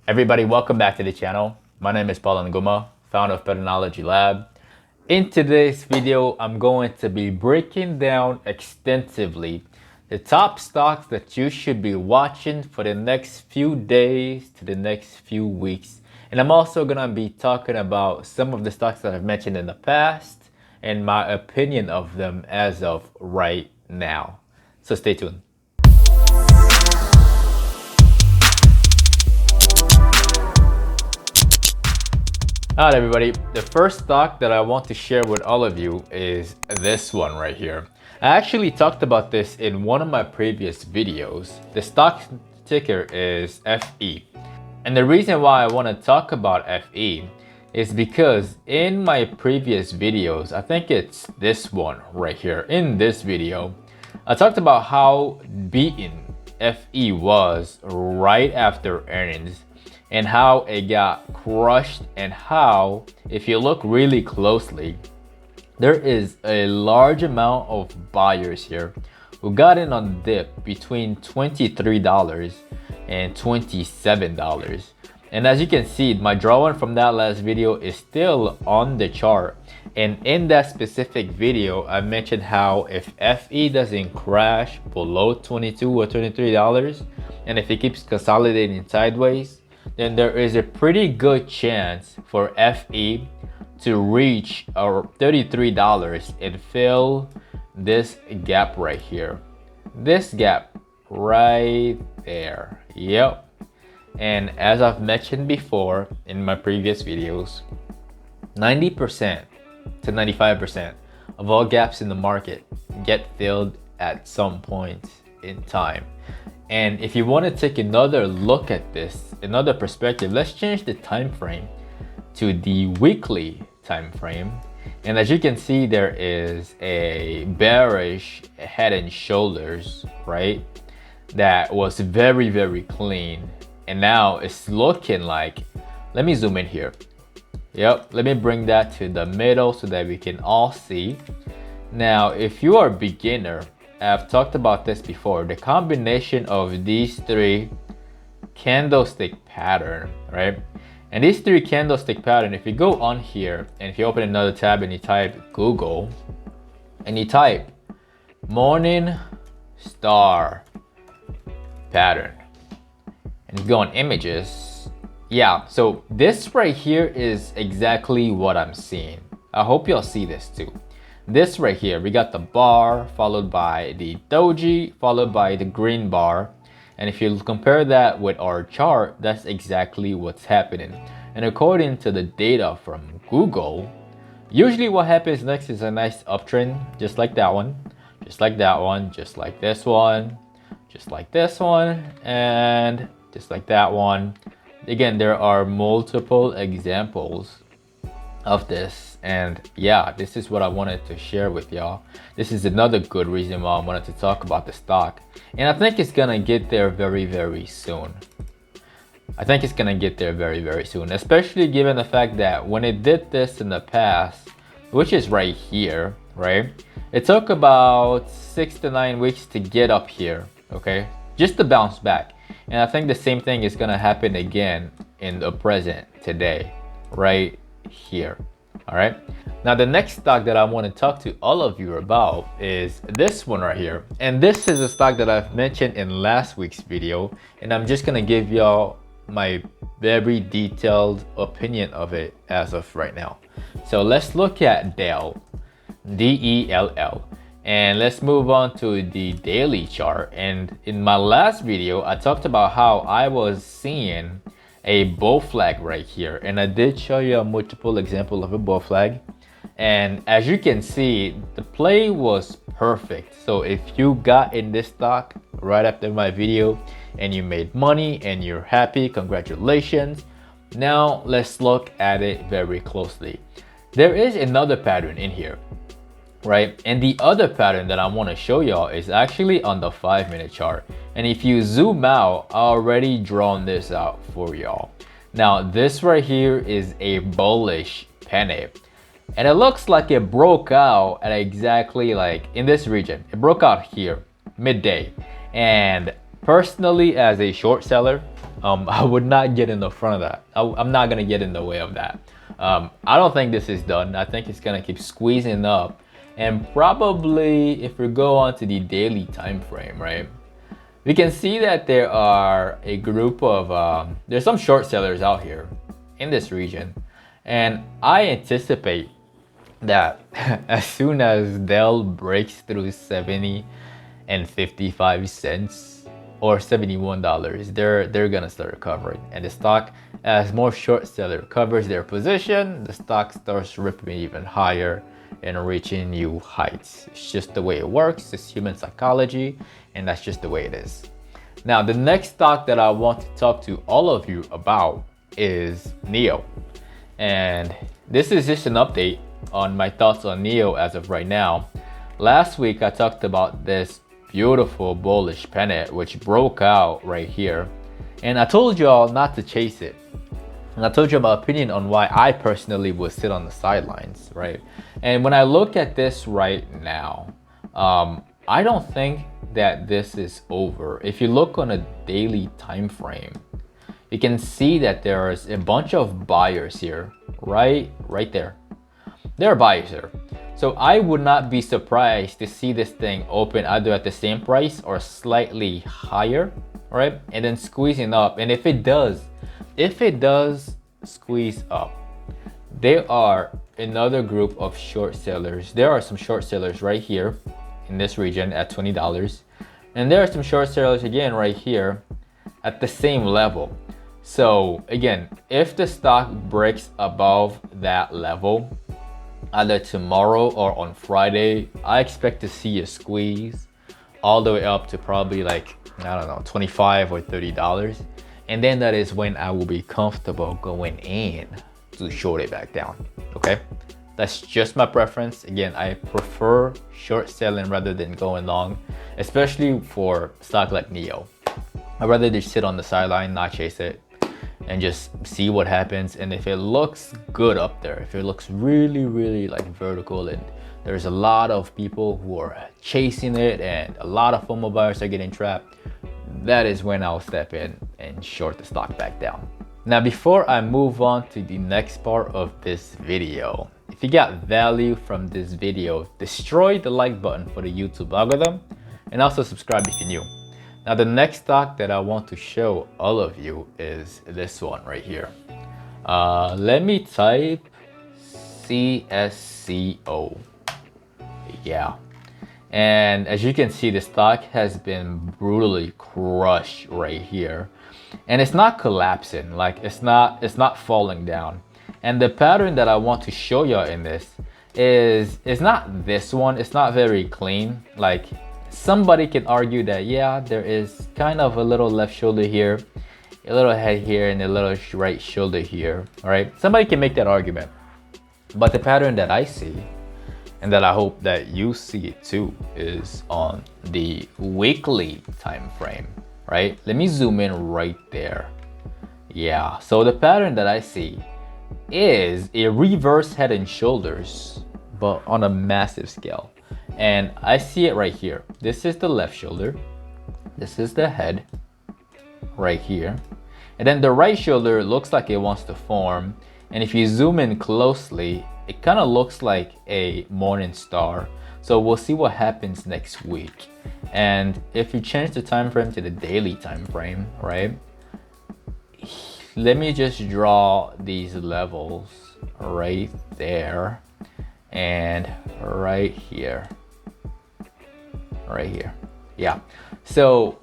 Everybody, welcome back to the channel. My name is NGumah, founder of PATTERNOLOGY LAB. In today's video, I'm going to be breaking down extensively the top stocks that you should be watching for the next few days to the next few weeks. And I'm also going to be talking about some of the stocks that I've mentioned in the past and my opinion of them as of right now. So stay tuned. Alright everybody, the first stock that I want to share with all of you is this one right here. I actually talked about this in one of my previous videos. The stock ticker is FE. And the reason why I want to talk about FE is because in my previous videos, I think it's this one right here, in this video, I talked about how beaten FE was right after earnings, and how it got crushed, and how, if you look really closely, there is a large amount of buyers here who got in on dip between $23 and $27. And as you can see, my drawing from that last video is still on the chart. And in that specific video, I mentioned how if FE doesn't crash below $22 or $23, and if it keeps consolidating sideways, then there is a pretty good chance for FE to reach $33 and fill this gap right here. This gap right there. Yep. And as I've mentioned before in my previous videos, 90% to 95% of all gaps in the market get filled at some point in time. And if you want to take another look at this, another perspective, let's change the time frame to the weekly time frame. And as you can see, there is a bearish head and shoulders, right? That was very, very clean. And now it's looking like, let me zoom in here. Yep, let me bring that to the middle so that we can all see. Now, if you are a beginner, I've talked about this before, the combination of these three candlestick pattern, right? And these three candlestick pattern, if you go on here and if you open another tab and you type Google and you type morning star pattern and you go on images, yeah, so this right here is exactly what I'm seeing. I hope y'all see this too. This right here, we got the bar followed by the doji followed by the green bar. And if you compare that with our chart, that's exactly what's happening. And according to the data from Google, usually what happens next is a nice uptrend, just like that one, just like that one, just like this one, just like this one, and just like that one. Again, there are multiple examples of this, and yeah, this is what I wanted to share with y'all. This is another good reason why I wanted to talk about the stock, and I think it's gonna get there very, very soon. I think it's gonna get there very, very soon, especially given the fact that when it did this in the past, which is right here, right, it took about 6 to 9 weeks to get up here, okay, just to bounce back. And I think the same thing is gonna happen again in the present today, right here. All right, now the next stock that I want to talk to all of you about is this one right here. And this is a stock that I've mentioned in last week's video, and I'm just gonna give y'all my very detailed opinion of it as of right now. So let's look at DELL, DELL, and let's move on to the daily chart. And in my last video, I talked about how I was seeing a bull flag right here, and I did show you a multiple example of a bull flag, and as you can see, the play was perfect. So if you got in this stock right after my video and you made money and you're happy, congratulations. Now let's look at it very closely. There is another pattern in here, right? And the other pattern that I want to show y'all is actually on the 5-minute chart. And if you zoom out, I already drawn this out for y'all. Now this right here is a bullish penny, and it looks like it broke out at exactly like in this region. It broke out here midday, and Personally, as a short seller, I would not get in the front of that. I'm not gonna get in the way of that. I don't think this is done. I think it's gonna keep squeezing up, and probably if we go on to the daily time frame, right, we can see that there are a group of there's some short sellers out here in this region, and I anticipate that as soon as DELL breaks through 70 and 55 cents or $71, they're gonna start recovering, and the stock, as more short seller covers their position, the stock starts ripping even higher and reaching new heights. It's just the way it works. It's human psychology, and that's just the way it is. Now, the next stock that I want to talk to all of you about is NIO, and this is just an update on my thoughts on NIO as of right now. Last week I talked about this beautiful bullish pennant which broke out right here, and I told y'all not to chase it, and I told you my opinion on why I personally would sit on the sidelines, right? And when I look at this right now, I don't think that this is over. If you look on a daily time frame, you can see that there's a bunch of buyers here, right there. There are buyers here. So I would not be surprised to see this thing open either at the same price or slightly higher, right? And then squeezing up. And if it does squeeze up, there are another group of short sellers. There are some short sellers right here in this region at $20. And there are some short sellers again right here at the same level. So again, if the stock breaks above that level, either tomorrow or on Friday, I expect to see a squeeze all the way up to probably like, I don't know, $25 or $30. And then that is when I will be comfortable going in to short it back down, okay? That's just my preference. Again, I prefer short selling rather than going long, especially for stock like NIO. I'd rather just sit on the sideline, not chase it, and just see what happens. And if it looks good up there, if it looks really like vertical, and there's a lot of people who are chasing it and a lot of FOMO buyers are getting trapped, that is when I'll step in and short the stock back down. Now, before I move on to the next part of this video, if you got value from this video, destroy the like button for the YouTube algorithm, and also subscribe if you're new. Now, the next stock that I want to show all of you is this one right here. Let me type CSCO. Yeah. And as you can see, the stock has been brutally crushed right here. And it's not collapsing, like it's not falling down. And the pattern that I want to show y'all in this is not this one. It's not very clean. Like, somebody can argue that, yeah, there is kind of a little left shoulder here, a little head here, and a little right shoulder here, all right? Somebody can make that argument. But the pattern that I see, and that I hope that you see it too, is on the weekly time frame, right? Let me zoom in right there. Yeah, so the pattern that I see is a reverse head and shoulders, but on a massive scale. And I see it right here. This is the left shoulder. This is the head right here. And then the right shoulder looks like it wants to form. And if you zoom in closely, it kind of looks like a morning star. So we'll see what happens next week. And if you change the time frame to the daily time frame, right? Let me just draw these levels right there and right here. Right here. Yeah. So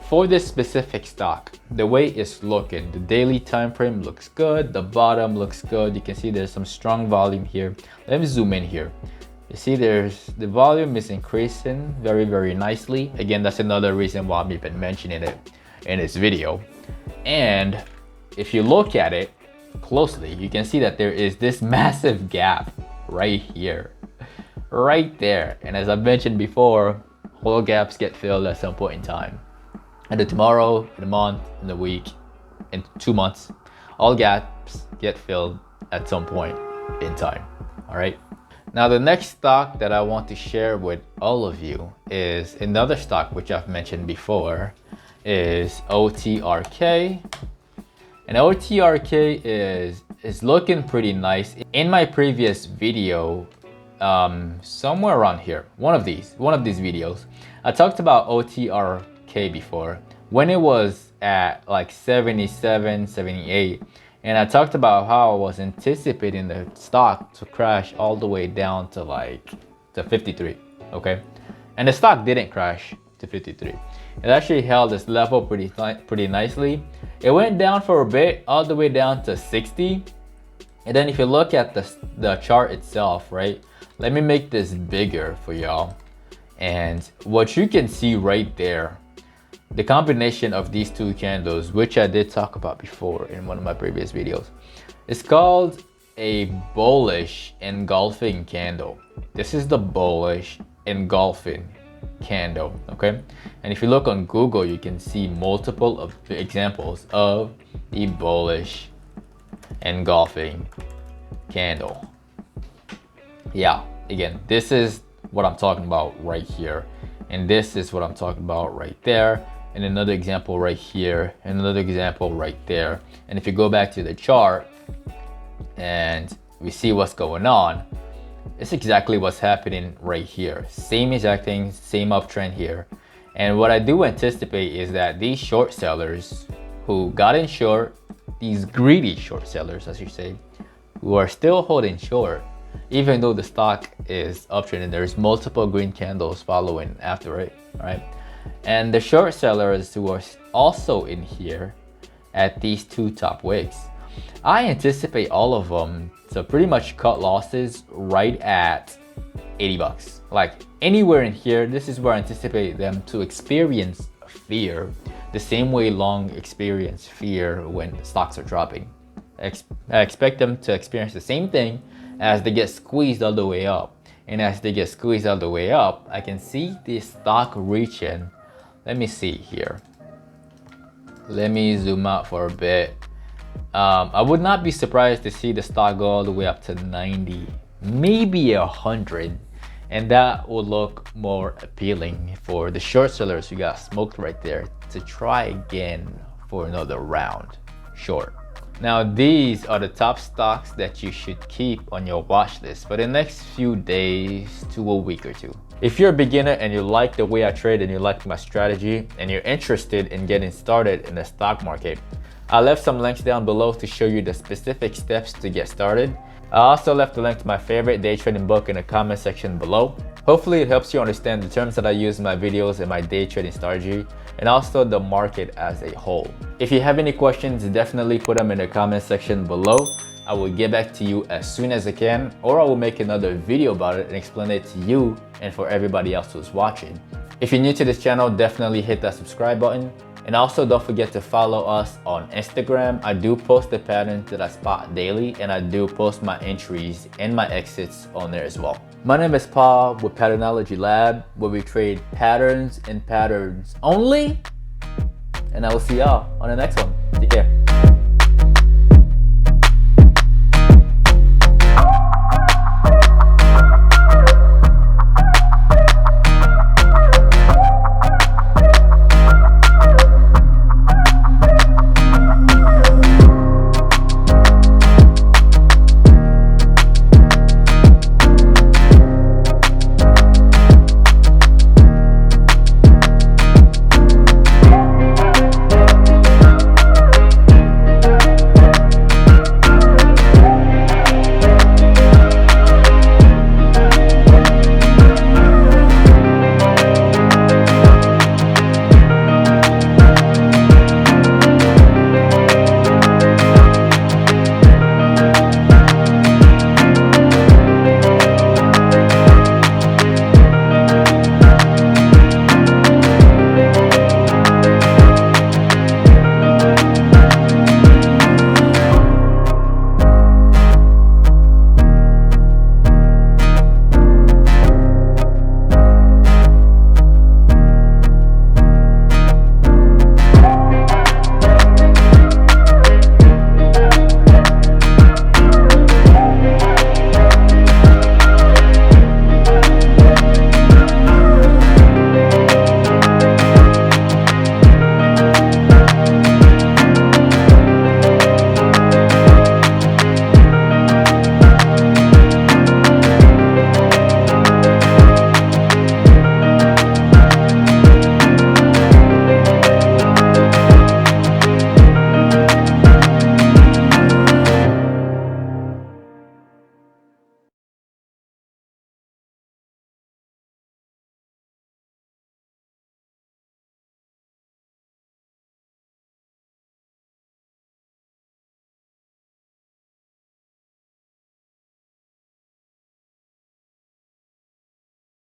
for this specific stock, the way it's looking, the daily time frame looks good, the bottom looks good. You can see there's some strong volume here. Let me zoom in here. You see the volume is increasing very nicely. Again, that's another reason why I've been mentioning it in this video. And if you look at it closely, you can see that there is this massive gap right here, right there. And as I mentioned before, all gaps get filled at some point in time. And tomorrow, in a month, in a week, in 2 months, all gaps get filled at some point in time. All right. Now, the next stock that I want to share with all of you is another stock which I've mentioned before, is OTRK. And OTRK is looking pretty nice. In my previous video, somewhere around here, one of these videos, I talked about OTRK before when it was at like 77, 78, and I talked about how I was anticipating the stock to crash all the way down to 53, okay? And the stock didn't crash to 53. It actually held this level pretty nicely. It went down for a bit, all the way down to 60. And then if you look at the chart itself, right? Let me make this bigger for y'all. And what you can see right there, the combination of these two candles, which I did talk about before in one of my previous videos, it's called a bullish engulfing candle. This is the bullish engulfing candle, okay? And if you look on Google, you can see multiple of the examples of the bullish engulfing candle. Yeah, again, this is what I'm talking about right here, and this is what I'm talking about right there, and another example right here, and another example right there. And if you go back to the chart and we see what's going on, it's exactly what's happening right here. Same exact thing, same uptrend here. And what I do anticipate is that these short sellers who got in short, these greedy short sellers, as you say, who are still holding short, even though the stock is uptrending, there's multiple green candles following after it, right? And the short sellers who are also in here at these two top wicks, I anticipate all of them to pretty much cut losses right at 80 bucks. Like anywhere in here, this is where I anticipate them to experience fear, the same way long experience fear when stocks are dropping. I expect them to experience the same thing as they get squeezed all the way up. And as they get squeezed all the way up, I can see this stock reaching, let me see here. Let me zoom out for a bit. I would not be surprised to see the stock go all the way up to 90, maybe 100. And that will look more appealing for the short sellers who got smoked right there to try again for another round short. Now, these are the top stocks that you should keep on your watch list for the next few days to a week or two. If you're a beginner and you like the way I trade and you like my strategy and you're interested in getting started in the stock market, I left some links down below to show you the specific steps to get started. I also left a link to my favorite day trading book in the comment section below. Hopefully it helps you understand the terms that I use in my videos and my day trading strategy, and also the market as a whole. If you have any questions, definitely put them in the comment section below. I will get back to you as soon as I can, or I will make another video about it and explain it to you and for everybody else who's watching. If you're new to this channel, definitely hit that subscribe button. And also don't forget to follow us on Instagram. I do post the patterns that I spot daily, and I do post my entries and my exits on there as well. My name is Paul with Patternology Lab, where we trade patterns and patterns only. And I will see y'all on the next one.